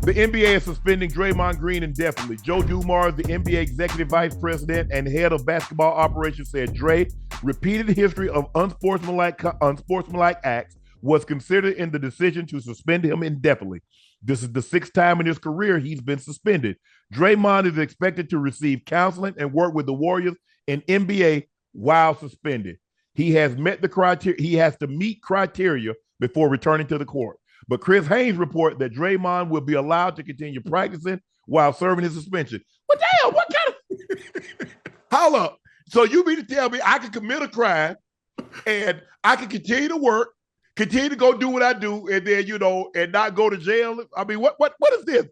The NBA is suspending Draymond Green indefinitely. Joe Dumars, the NBA executive vice president and head of basketball operations, said Dre repeated history of unsportsmanlike acts was considered in the decision to suspend him indefinitely. This is the sixth time in his career he's been suspended. Draymond is expected to receive counseling and work with the Warriors and NBA while suspended. He has met the criteria. He has to meet criteria before returning to the court. But Chris Haynes reported that Draymond will be allowed to continue practicing while serving his suspension. Well, damn, what kind of hold up? So you mean to tell me I can commit a crime and I can continue to work, continue to go do what I do, and then and not go to jail? I mean, what is this?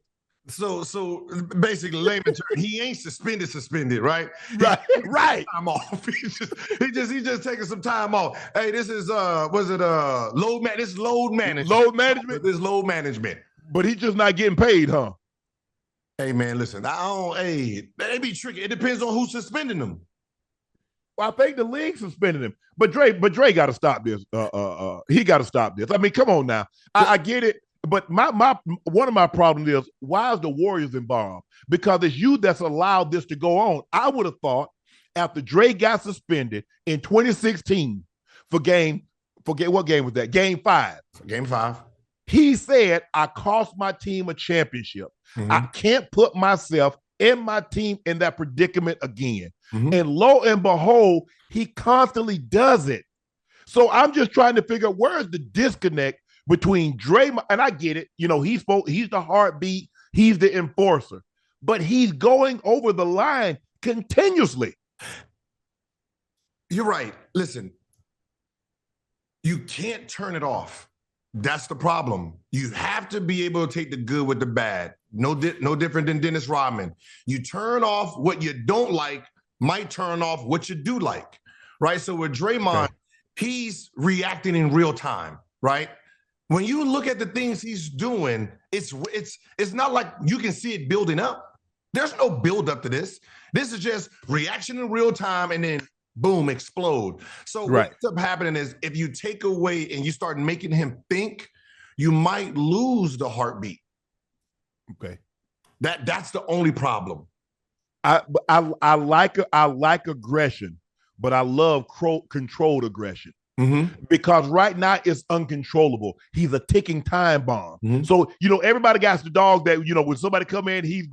So basically, layman term, he ain't suspended, right? Right. Time off. He just taking some time off. Hey, this is load management. This is load management. Load management. This is load management. But he's just not getting paid, huh? Hey man, listen. They be tricky. It depends on who's suspending them. Well, I think the league suspended him. But Dre got to stop this. He got to stop this. I mean, come on now. I get it. But one of my problems is, why is the Warriors involved? Because it's you that's allowed this to go on. I would have thought after Dre got suspended in 2016 what game was that? Game 5. Game 5. He said, I cost my team a championship. Mm-hmm. I can't put myself and my team in that predicament again. Mm-hmm. And lo and behold, he constantly does it. So I'm just trying to figure out where's the disconnect between Draymond, and I get it, he's the heartbeat, he's the enforcer, but he's going over the line continuously. You're right. Listen, you can't turn it off. That's the problem. You have to be able to take the good with the bad. No different than Dennis Rodman. You turn off what you don't like, might turn off what you do like, right? So with Draymond, he's reacting in real time, right? When you look at the things he's doing, it's not like you can see it building up. There's no build up to this. This is just reaction in real time and then boom, explode. So what ends up happening is if you take away and you start making him think, you might lose the heartbeat. Okay. That's the only problem. I like aggression, but I love controlled aggression. Mm-hmm. Because right now it's uncontrollable. He's a ticking time bomb. Mm-hmm. So, everybody got the dog that, when somebody come in, he's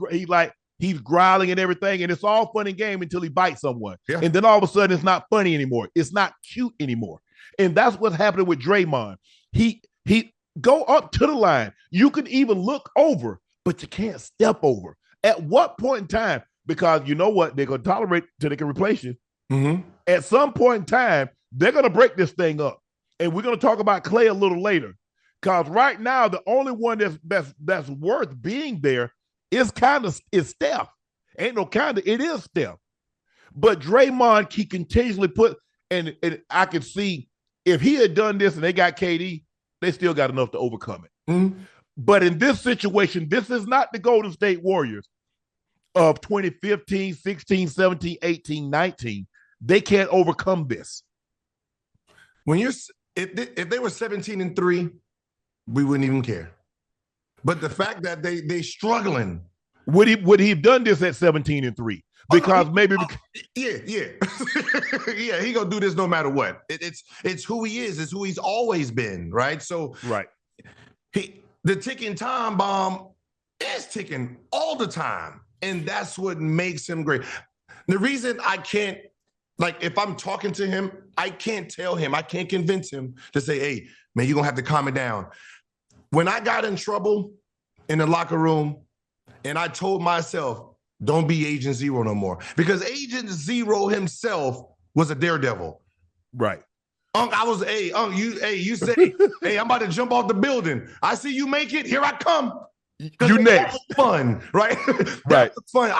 growling and everything, and it's all fun and game until he bites someone. Yeah. And then all of a sudden it's not funny anymore. It's not cute anymore. And that's what's happening with Draymond. He go up to the line. You can even look over, but you can't step over. At what point in time? Because you know what? They're going to tolerate till they can replace you. Mm-hmm. At some point in time, they're going to break this thing up. And we're going to talk about Clay a little later. Because right now, the only one that's worth being there is Steph. Ain't no it is Steph. But Draymond, he continuously and I could see if he had done this and they got KD, they still got enough to overcome it. Mm-hmm. But in this situation, this is not the Golden State Warriors of 2015, 16, 17, 18, 19. They can't overcome this. If they were 17-3, we wouldn't even care. But the fact that they struggling. Would he have done this at 17-3? Because yeah. Yeah, he gonna do this no matter what. It's who he is, it's who he's always been, right? So the ticking time bomb is ticking all the time. And that's what makes him great. The reason I can't, if I'm talking to him, I can't tell him, I can't convince him to say, hey, man, you're going to have to calm it down. When I got in trouble in the locker room and I told myself, don't be Agent Zero no more, because Agent Zero himself was a daredevil. Right. You said, hey, I'm about to jump off the building. I see you make it. Here I come. You next. Fun, right? Right. Fun.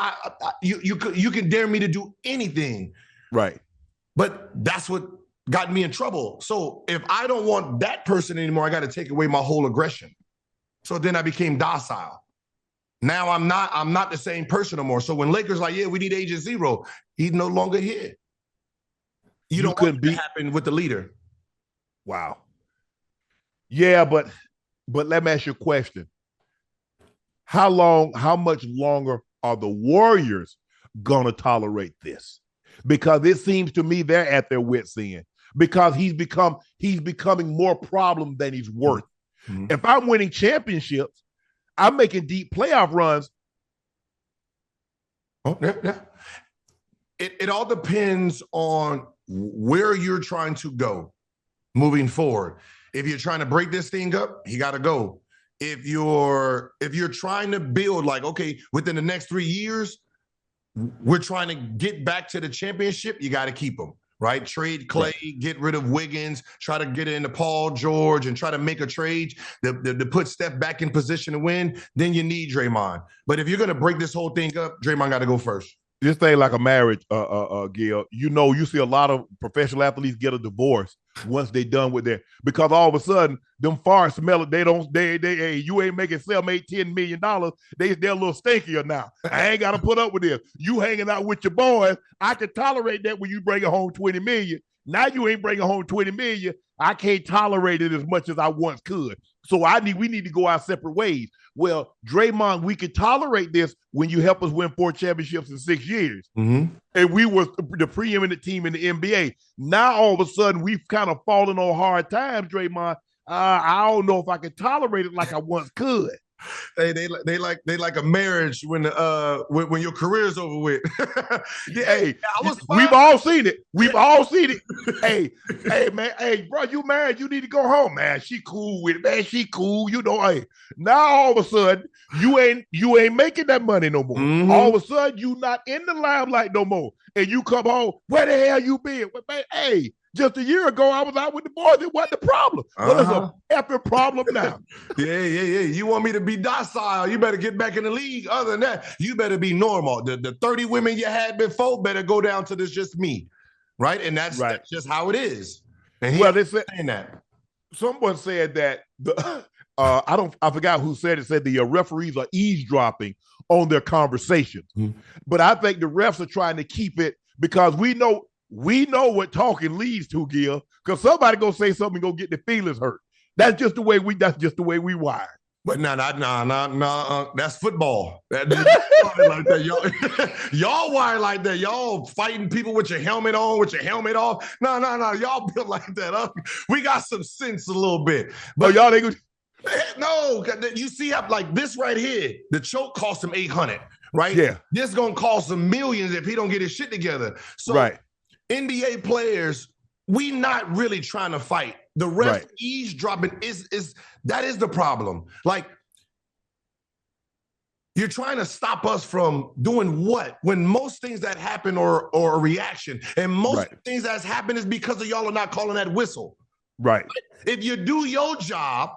You can dare me to do anything. Right. But that's what got me in trouble. So if I don't want that person anymore, I got to take away my whole aggression. So then I became docile. Now I'm not the same person no more. So when Lakers like, yeah, we need Agent Zero, he's no longer here. You don't want it to happen with the leader. Wow. Yeah, but let me ask you a question. how much longer are the Warriors gonna tolerate this? Because it seems to me they're at their wits' end because he's becoming more problem than he's worth. Mm-hmm. If I'm winning championships, I'm making deep playoff runs. Oh, yeah. It all depends on where you're trying to go moving forward. If you're trying to break this thing up, he got to go. If you're trying to build like, okay, within the next 3 years, we're trying to get back to the championship, you got to keep him, right? Trade Clay, get rid of Wiggins, try to get into Paul George and try to make a trade to put Steph back in position to win, then you need Draymond. But if you're going to break this whole thing up, Draymond got to go first. This thing like a marriage, Gil, you see a lot of professional athletes get a divorce once they done with their, because all of a sudden them farts smell it. Hey, you ain't making $7, $8, $10 million. They're a little stinkier now. I ain't got to put up with this. You hanging out with your boys. I can tolerate that when you bring home $20 million. Now you ain't bringing home $20 million. I can't tolerate it as much as I once could. So we need to go our separate ways. Well, Draymond, we could tolerate this when you help us win 4 championships in 6 years. Mm-hmm. And we were the preeminent team in the NBA. Now, all of a sudden, we've kind of fallen on hard times, Draymond. I don't know if I can tolerate it like I once could. Hey, they like a marriage when your career's over with. Yeah, hey, we've all seen it. We've all seen it. Hey, man, hey, bro, you married? You need to go home, man. She cool with it, man. She cool, you know. Hey, now all of a sudden you ain't making that money no more. Mm-hmm. All of a sudden you not in the limelight no more, and you come home. Where the hell you been? Well, man, hey. Just a year ago, I was out with the boys. It wasn't the problem. Well, it's a effing problem now. Yeah. You want me to be docile? You better get back in the league. Other than that, you better be normal. The 30 women you had before better go down to this just me, right? And that's just how it is. And they said that. Someone said that I forgot who said it. Said the referees are eavesdropping on their conversations, but I think the refs are trying to keep it because we know what talking leads to, Gil, because somebody gonna say something and go get their feelings hurt. That's just the way we wired. But no, that's football. Like that. Y'all wired like that. Y'all fighting people with your helmet on, with your helmet off. No. Y'all built like that. We got some sense a little bit. But y'all ain't no, you see how like this right here, the choke cost him $800, right? Yeah. This gonna cost him millions if he don't get his shit together. So right. NBA players, we not really trying to fight. The ref eavesdropping is the problem. Like, you're trying to stop us from doing what? When most things that happen are a reaction. And most things that's happened is because of y'all are not calling that whistle. Right. If you do your job,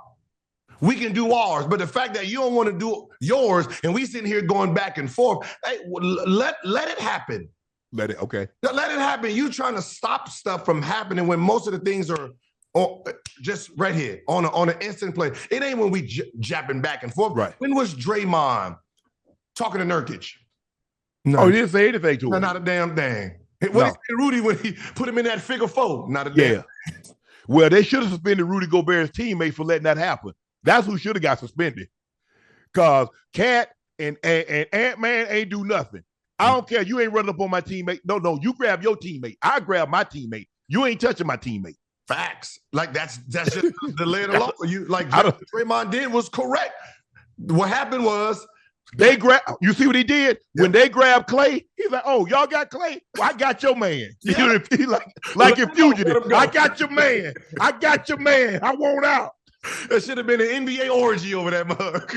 we can do ours. But the fact that you don't want to do yours and we sitting here going back and forth, hey, let it happen. Let it happen. You trying to stop stuff from happening when most of the things are just right here on an instant play. It ain't when we japping back and forth. Right. When was Draymond talking to Nurkic? No, he didn't say anything to him. Not a damn thing. What did Rudy when he put him in that figure four? Not a damn. Well, they should have suspended Rudy Gobert's teammate for letting that happen. That's who should have got suspended. Because Cat and Ant-Man ain't do nothing. I don't care. You ain't running up on my teammate. No. You grab your teammate. I grab my teammate. You ain't touching my teammate. Facts. Like that's just the lay of the law. You like Draymond did was correct. What happened was they grab. You see what he did when they grabbed Clay? He's like, "Oh, y'all got Clay? Well, I got your man." Yeah. He like in Fugitive. I got your man. I got your man. I want out. There should have been an NBA orgy over that mug.